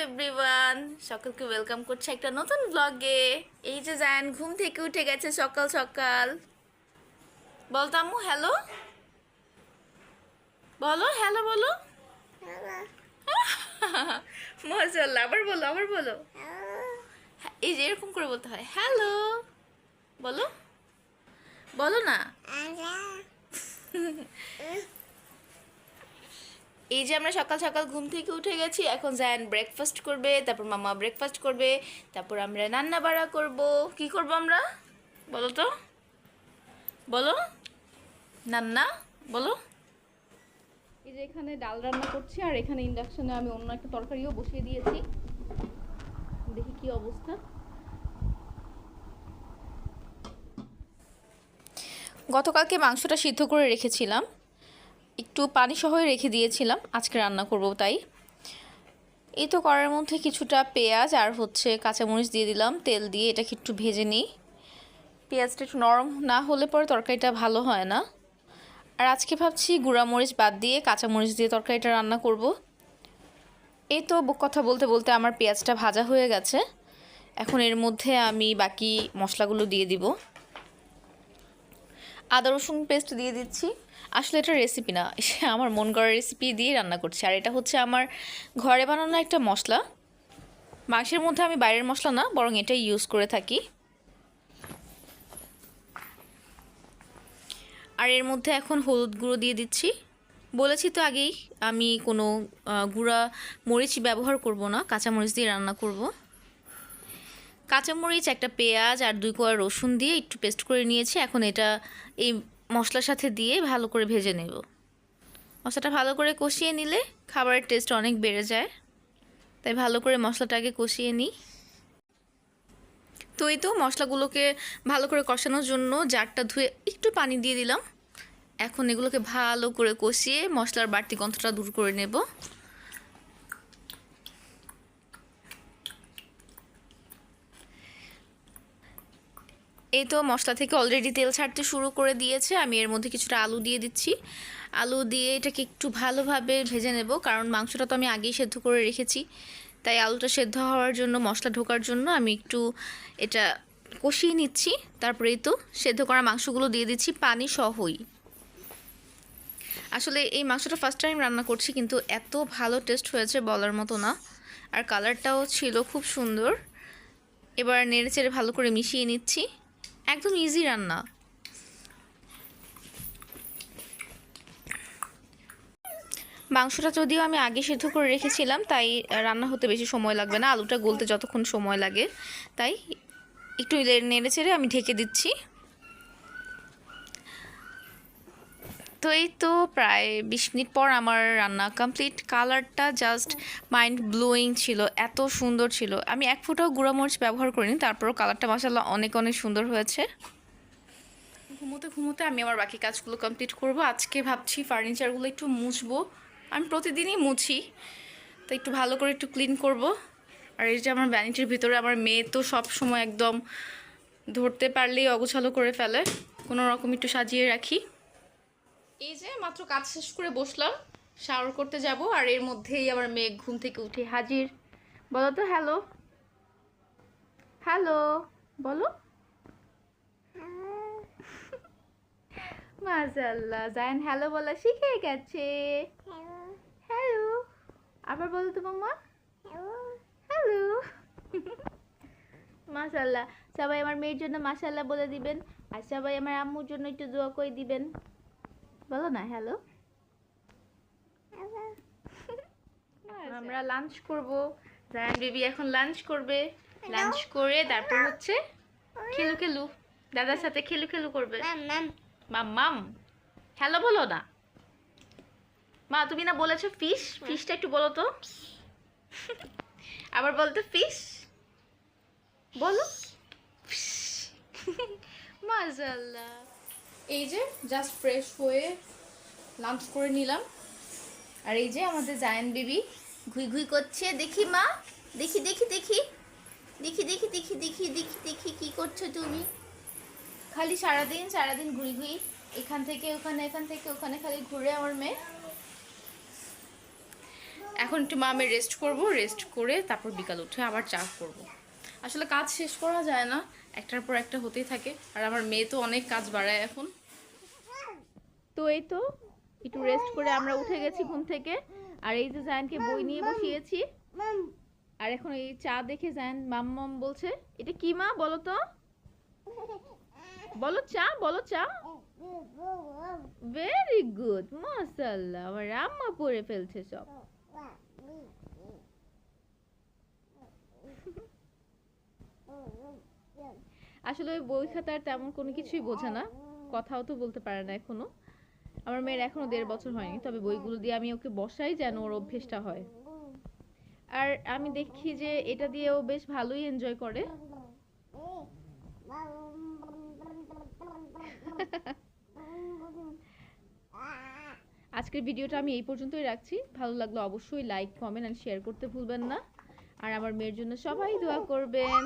Everyone, সকলকে welcome করছি একটা নতুন ব্লগে। এই যে জায়ান ঘুম থেকে উঠে গেছে সকাল সকাল। বলতো আম্মু হ্যালো, বলো হ্যালো বলো। মাশাআল্লাহ, আবার বলো আবার বলো। এই যে এরকম করে বলতে হয়, হ্যালো বলো, বলো না। এই যে আমরা সকাল সকাল ঘুম থেকে উঠে গেছি, এখন জায়ান ব্রেকফাস্ট করবে, তারপর মামা ব্রেকফাস্ট করবে, তারপর আমরা রান্না বাড়া করব। কি করব আমরা বলো তো, বলো নান্না বলো। এই যে এখানে ডাল রান্না করছি, আর এখানে ইন্ডাকশনে আমি অন্য একটা তরকারিও বসিয়ে দিয়েছি। দেখি কি অবস্থা। গতকালকে মাংসটা সিদ্ধ করে রেখেছিলাম, একটু পানি সহই রেখে দিয়েছিলাম, আজকে রান্না করব তাই। এই তো কড়াইয়ের মধ্যে কিছুটা পেঁয়াজ আর কাঁচামরিচ দিয়ে দিলাম, তেল দিয়ে এটাকে একটু ভেজে নিই। পেঁয়াজটা একটু নরম না হলে পরে তরকারিটা ভালো হয় না। আর আজকে ভাবছি গুঁড়ামরিচ বাদ দিয়ে কাঁচামরিচ দিয়ে তরকারিটা রান্না করব। এই তো কথা বলতে বলতে আমার পেঁয়াজটা ভাজা হয়ে গেছে। এখন এর মধ্যে আমি বাকি মশলাগুলো দিয়ে দিব। আদা রসুন পেস্ট দিয়ে দিচ্ছি। আসলে এটা রেসিপি না, আমার মন করা রেসিপি দিয়ে রান্না করছি। আর এটা আমার ঘরে বানানো একটা মশলা। মাংসের মধ্যে আমি বাইরের মশলা না, বরং এটাই ইউজ করে থাকি। আর এর মধ্যে এখন হলুদ গুঁড়ো দিয়ে দিচ্ছি। বলেছি তো আগেই, আমি কোনো গুঁড়া মরিচ ব্যবহার করব না, কাঁচামরিচ দিয়ে রান্না করব। কাঁচামরিচ, একটা পেঁয়াজ আর 2 কোয়া রসুন দিয়ে একটু পেস্ট করে নিয়েছি। এখন এটা এই মশলার সাথে দিয়ে ভালো করে ভেজে নেব। মশলাটা ভালো করে কষিয়ে নিলে খাবারের টেস্ট অনেক বেড়ে যায়, তাই ভালো করে মশলাটাকে কষিয়ে নিই। তো এই তো মশলাগুলোকে ভালো করে কষানোর জন্য জারটা ধুয়ে একটু পানি দিয়ে দিলাম। এখন এগুলোকে ভালো করে কষিয়ে মশলার বাড়তি গন্ধটা দূর করে নেব। এই তো মশলা থেকে অলরেডি তেল ছাড়তে শুরু করে দিয়েছে। আমি এর মধ্যে কিছুটা আলু দিয়ে দিচ্ছি। আলু দিয়ে এটাকে একটু ভালোভাবে ভেজে নেব, কারণ মাংসটা তো আমি আগেই সেদ্ধ করে রেখেছি, তাই আলুটা সেদ্ধ হওয়ার জন্য, মশলা ঢোকার জন্য আমি একটু এটা কষিয়ে নিচ্ছি। তারপরে এই তো সেদ্ধ করা মাংসগুলো দিয়ে দিচ্ছি পানি সহই। আসলে এই মাংসটা ফার্স্ট টাইম রান্না করছি, কিন্তু এত ভালো টেস্ট হয়েছে বলার মতো না। আর কালারটাও ছিল খুব সুন্দর। এবার নেড়ে চেড়ে ভালো করে মিশিয়ে নিচ্ছি। একদম ইজি রান্না। মাংসটা যদিও আমি আগে সিদ্ধ করে রেখেছিলাম, তাই রান্না হতে বেশি সময় লাগবে না, আলুটা গলতে যতক্ষণ সময় লাগে। তাই একটু নেড়ে চেড়ে আমি ঢেকে দিচ্ছি। তো এই তো প্রায় 20 মিনিট পর আমার রান্না কমপ্লিট। কালারটা জাস্ট মাইন্ড ব্লোয়িং ছিল, এত সুন্দর ছিল। আমি এক ফোঁটাও গুঁড়ামরিচ ব্যবহার করিনি, তারপরও কালারটা মাশাআল্লাহ অনেক অনেক সুন্দর হয়েছে। ঘুমোতে ঘুমোতে আমি আমার বাকি কাজগুলো কমপ্লিট করব। আজকে ভাবছি ফার্নিচারগুলো একটু মুছবো। আমি প্রতিদিনই মুছি, তো একটু ভালো করে একটু ক্লিন করব। আর এই যে আমার ভ্যানিটির ভিতরে আমার মেয়ে তো সব সময় একদম ধরতে পারলেই অগোছালো করে ফেলে, কোনো রকম একটু সাজিয়ে রাখি। এই যে মাত্র কাজ শেষ করে বসলাম, শাওয়ার করতে যাব, আর এর মধ্যেই আমার মেয়ে ঘুম থেকে উঠে হাজির। বলো তো হ্যালো, হ্যালো বলো। মাশাআল্লাহ, জায়ান হ্যালো বলা শিখে গেছে। হ্যালো, আবার বলো তো মাম্মা, হ্যালো। মাশাআল্লাহ, সবাই আমার মেয়ের জন্য মাশাআল্লাহ বলে দিবেন, আর সবাই আমার আম্মুর জন্য একটু দোয়া করে দিবেন। বলো না হ্যালো। আমরা লাঞ্চ করব। জায়ান বেবি এখন লাঞ্চ করবে। লাঞ্চ করে তারপর খেলু খেলু, দাদার সাথে খেলু খেলু করবে। মাম হ্যালো বলো না। মা তুমি না বলেছো ফিশ, ফিশটা একটু বলো তো। আবার বলতো ফিশ, বলো। মাশাআল্লাহ। এই যে জাস্ট ফ্রেশ হয়ে লাঞ্চ করে নিলাম, আর এই যে আমাদের জায়ান বেবি ঘুই ঘুই করছে। দেখি মা, দেখি দেখি দেখি দেখি দেখি দেখি দেখি দেখি দেখি কি করছো তুমি? খালি সারাদিন সারাদিন ঘুরি ঘুরি, এখান থেকে ওখানে, এখান থেকে ওখানে খালি ঘুরে আমার মেয়ে। এখন একটু মা আমি রেস্ট করব, রেস্ট করে তারপর বিকাল উঠে আবার চা করব। আসলে কাজ শেষ করা যায় না, একটার পর একটা হতেই থাকে। আর আমার মেয়ে তো অনেক কাজ বাড়ায় এখন। তো এই তো একটু রেস্ট করে আমরা উঠে গেছি ঘুম থেকে। আর এই যে জায়ানকে বই নিয়ে বসিয়েছি। আর এখন এই চা দেখে জায়ান মাম্মাম বলছে। এটা কি মা বলো তো? বলো চা, বলো চা। ভেরি গুড, মাশাআল্লাহ, আমার আম্মা পড়ে ফেলছে সব। আসলে ওই বই খাতার তেমন কোনো কিছুই বোঝে না, কথাও তো বলতে পারে না এখনো। আমার মেয়ের এখনো 1.5 বছর হয়নি, তবে বইগুলো দিয়ে আমি ওকে বসাই যেন ওর অভ্যেসটা হয়। আর আমি দেখি যে এটা দিয়ে ও বেশ ভালোই এনজয় করে। আজকের ভিডিওটা আমি এই পর্যন্তই রাখছি। ভালো লাগলে অবশ্যই লাইক, কমেন্ট এন্ড শেয়ার করতে ভুলবেন না। আর আমার মেয়ের জন্য সবাই দোয়া করবেন।